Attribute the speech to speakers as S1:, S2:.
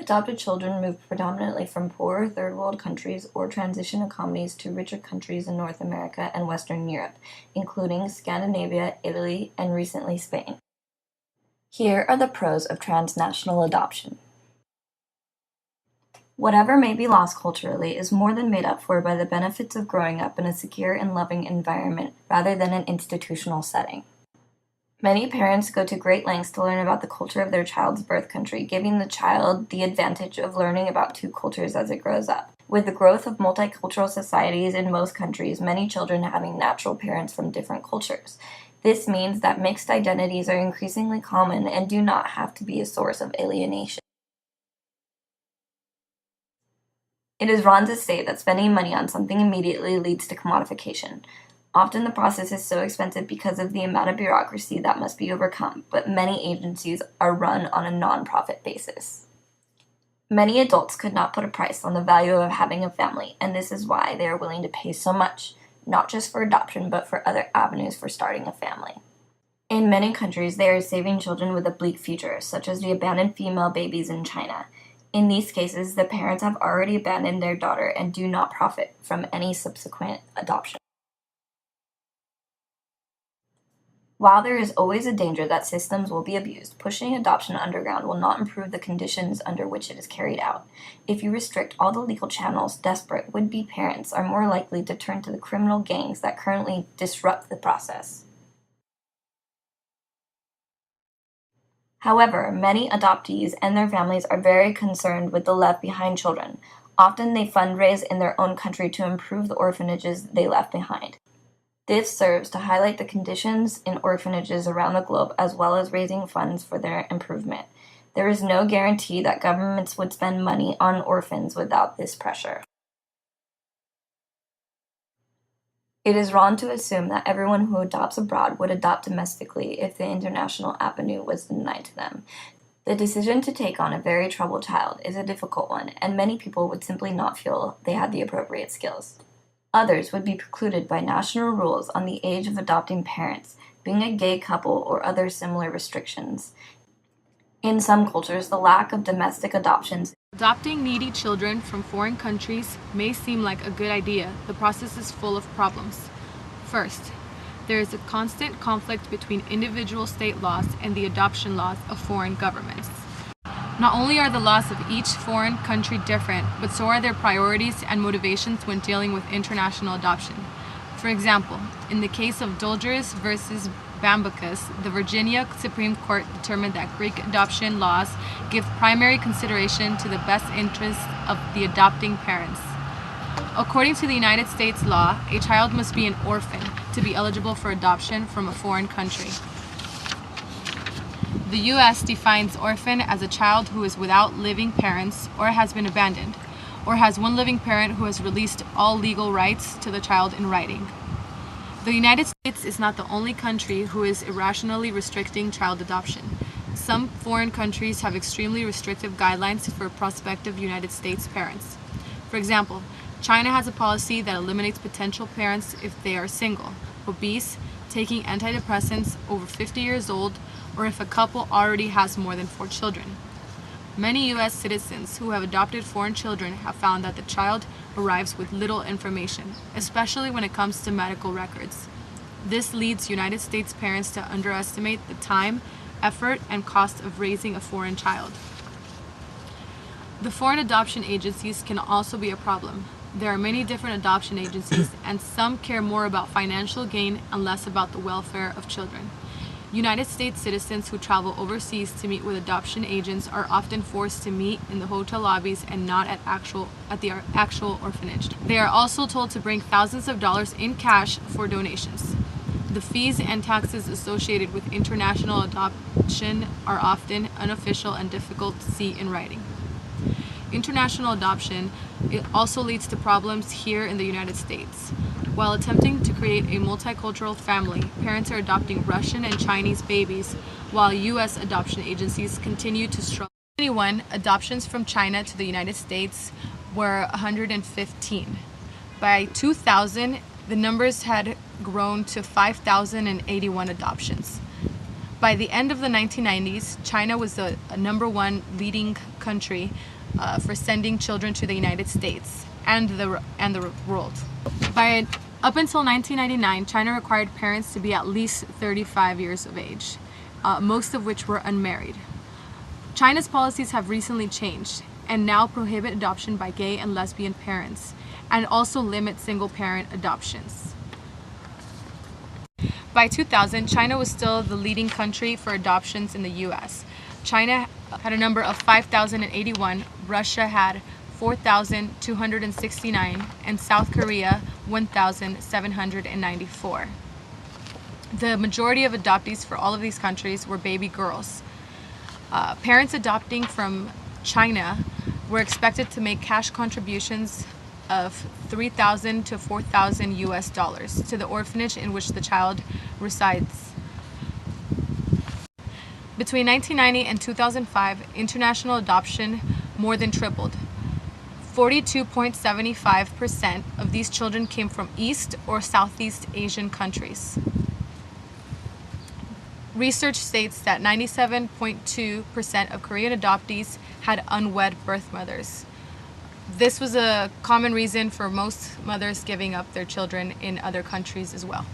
S1: Adopted children move predominantly from poorer third world countries or transition economies to richer countries in North America and Western Europe, including Scandinavia, Italy, and recently Spain. Here are the pros of transnational adoption. Whatever may be lost culturally is more than made up for by the benefits of growing up in a secure and loving environment rather than an institutional setting. Many parents go to great lengths to learn about the culture of their child's birth country, giving the child the advantage of learning about two cultures as it grows up. With the growth of multicultural societies in most countries, many children having natural parents from different cultures. This means that mixed identities are increasingly common and do not have to be a source of alienation. It is wrong to say that spending money on something immediately leads to commodification. Often the process is so expensive because of the amount of bureaucracy that must be overcome, but many agencies are run on a non-profit basis. Many adults could not put a price on the value of having a family, and this is why they are willing to pay so much, not just for adoption, but for other avenues for starting a family. In many countries, they are saving children with a bleak future, such as the abandoned female babies in China. In these cases, the parents have already abandoned their daughter and do not profit from any subsequent adoption. While there is always a danger that systems will be abused, pushing adoption underground will not improve the conditions under which it is carried out. If you restrict all the legal channels, desperate would-be parents are more likely to turn to the criminal gangs that currently disrupt the process. However, many adoptees and their families are very concerned with the left-behind children. Often they fundraise in their own country to improve the orphanages they left behind. This serves to highlight the conditions in orphanages around the globe as well as raising funds for their improvement. There is no guarantee that governments would spend money on orphans without this pressure. It is wrong to assume that everyone who adopts abroad would adopt domestically if the international avenue was denied to them. The decision to take on a very troubled child is a difficult one, and many people would simply not feel they had the appropriate skills. Others would be precluded by national rules on the age of adopting parents, being a gay couple, or other similar restrictions. In some cultures, the lack of domestic adoptions.
S2: Adopting needy children from foreign countries may seem like a good idea. The process is full of problems. First, there is a constant conflict between individual state laws and the adoption laws of foreign governments. Not only are the laws of each foreign country different, but so are their priorities and motivations when dealing with international adoption. For example, in the case of Dolgeris versus Bambacus, the Virginia Supreme Court determined that Greek adoption laws give primary consideration to the best interests of the adopting parents. According to the United States law, a child must be an orphan to be eligible for adoption from a foreign country. The U.S. defines orphan as a child who is without living parents or has been abandoned, or has one living parent who has released all legal rights to the child in writing. The United States is not the only country who is irrationally restricting child adoption. Some foreign countries have extremely restrictive guidelines for prospective United States parents. For example, China has a policy that eliminates potential parents if they are single, obese, taking antidepressants, over 50 years old, or if a couple already has more than 4 children. Many U.S. citizens who have adopted foreign children have found that the child arrives with little information, especially when it comes to medical records. This leads United States parents to underestimate the time, effort, and cost of raising a foreign child. The foreign adoption agencies can also be a problem. There are many different adoption agencies, and some care more about financial gain and less about the welfare of children. United States citizens who travel overseas to meet with adoption agents are often forced to meet in the hotel lobbies and not at the actual orphanage. They are also told to bring thousands of dollars in cash for donations. The fees and taxes associated with international adoption are often unofficial and difficult to see in writing. International adoption also leads to problems here in the United States. While attempting to create a multicultural family, parents are adopting Russian and Chinese babies, while U.S. adoption agencies continue to struggle. In 2021, adoptions from China to the United States were 115. By 2000, the numbers had grown to 5,081 adoptions. By the end of the 1990s, China was the number one leading country for sending children to the United States and the world. Up until 1999, China required parents to be at least 35 years of age, most of which were unmarried. China's policies have recently changed and now prohibit adoption by gay and lesbian parents, and also limit single-parent adoptions. By 2000, China was still the leading country for adoptions in the US. China had a number of 5,081, Russia had 4,269, and South Korea 1,794. The majority of adoptees for all of these countries were baby girls. Parents adopting from China were expected to make cash contributions of $3,000 to $4,000 US to the orphanage in which the child resides. Between 1990 and 2005, international adoption more than tripled. 42.75% of these children came from East or Southeast Asian countries. Research states that 97.2% of Korean adoptees had unwed birth mothers. This was a common reason for most mothers giving up their children in other countries as well.